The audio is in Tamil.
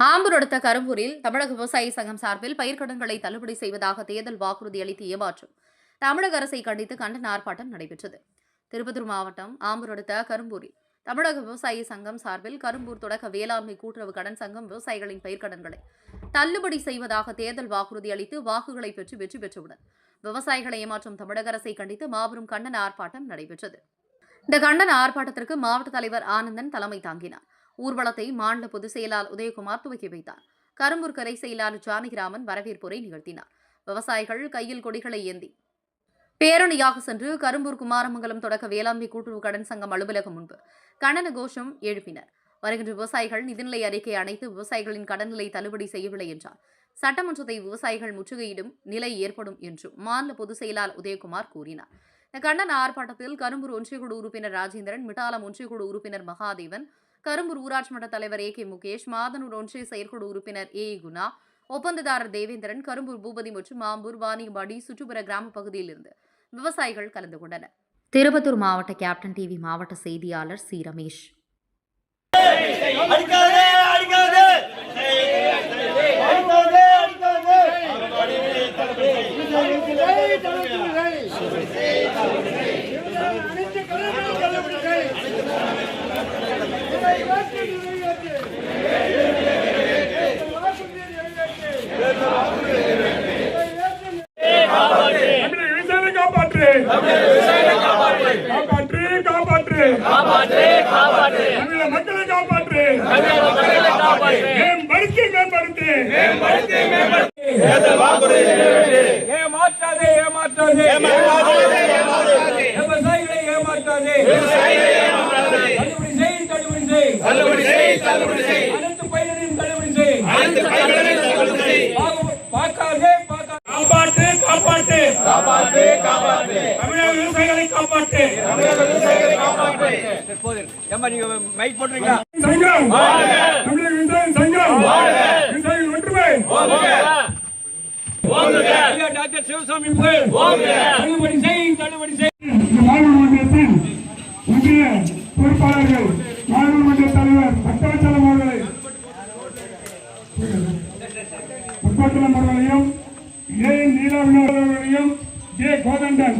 ஆம்பூர் அடுத்த கரும்பூரில் தமிழக விவசாய சங்கம் சார்பில் பயிர்க்கடன்களை தள்ளுபடி செய்வதாக தேர்தல் வாக்குறுதி அளித்து ஏமாற்றும் தமிழக அரசை கண்டித்து கண்டன ஆர்ப்பாட்டம் நடைபெற்றது. திருப்பத்தூர் மாவட்டம் ஆம்பூர் அடுத்த கரும்பூரில் தமிழக விவசாய சங்கம் சார்பில் கரும்பூர் தொடக்க வேளாண்மை கூட்டுறவு கடன் சங்கம் விவசாயிகளின் பயிர்க்கடன்களை தள்ளுபடி செய்வதாக தேர்தல் வாக்குறுதி அளித்து வாக்குகளை பெற்று வெற்றி பெற்றவுடன் விவசாயிகளை ஏமாற்றும் தமிழக அரசை கண்டித்து மாபெரும் கண்டன ஆர்ப்பாட்டம் நடைபெற்றது. இந்த கண்டன ஆர்ப்பாட்டத்திற்கு மாவட்ட தலைவர் ஆனந்தன் தலைமை தாங்கினார். ஊர்வலத்தை மாநில பொதுச் செயலாளர் உதயகுமார் துவக்கி வைத்தார். கரும்பூர் கரை செயலாளர் ஜானகிராமன் வரவேற்புரை நிகழ்த்தினார். விவசாயிகள் கையில் கொடிகளை ஏந்தி பேரணியாக சென்று கரும்பூர் குமாரமங்கலம் தொடக்க வேளாண்மை கூட்டுறவு கடன் சங்கம் அலுவலகம் முன்பு கண்டன கோஷம் எழுப்பினர். வருகின்ற விவசாயிகள் நிதிநிலை அறிக்கை அனைத்து விவசாயிகளின் கடன்நிலை தள்ளுபடி செய்யவில்லை என்றார். சட்டமன்றத்தை விவசாயிகள் முற்றுகையிடும் நிலை ஏற்படும் என்றும் மாநில பொதுச் செயலாளர் உதயகுமார் கூறினார். இந்த கண்டன ஆர்ப்பாட்டத்தில் கரும்பூர் ஒன்றியக்குழு உறுப்பினர் ராஜேந்திரன், மிட்டாலம் ஒன்றியக்குழு உறுப்பினர் மகாதேவன், கரும்பூர் ஊராட்சி மன்ற தலைவர் AK முகேஷ், மாதனூர் ஒன்றிய செயற்குழு உறுப்பினர் AE குணா, ஒப்பந்ததாரர் தேவேந்திரன், கரும்பூர் பூபதி மற்றும் ஆம்பூர், வாணியம்பாடி சுற்றுப்புற கிராம பகுதியில் இருந்து விவசாயிகள் கலந்து கொண்டனர். திருப்பத்தூர் மாவட்ட கேப்டன் டிவி மாவட்ட செய்தியாளர் C ரமேஷ். டாக்டர் சிவசாமி ஒன்றிய பொறுப்பாளர்கள், நாடாளுமன்ற தலைவர் பட்டாச்சலம் அவர்களையும், A. நீலாவினோர்களையும், J. கோதண்டன்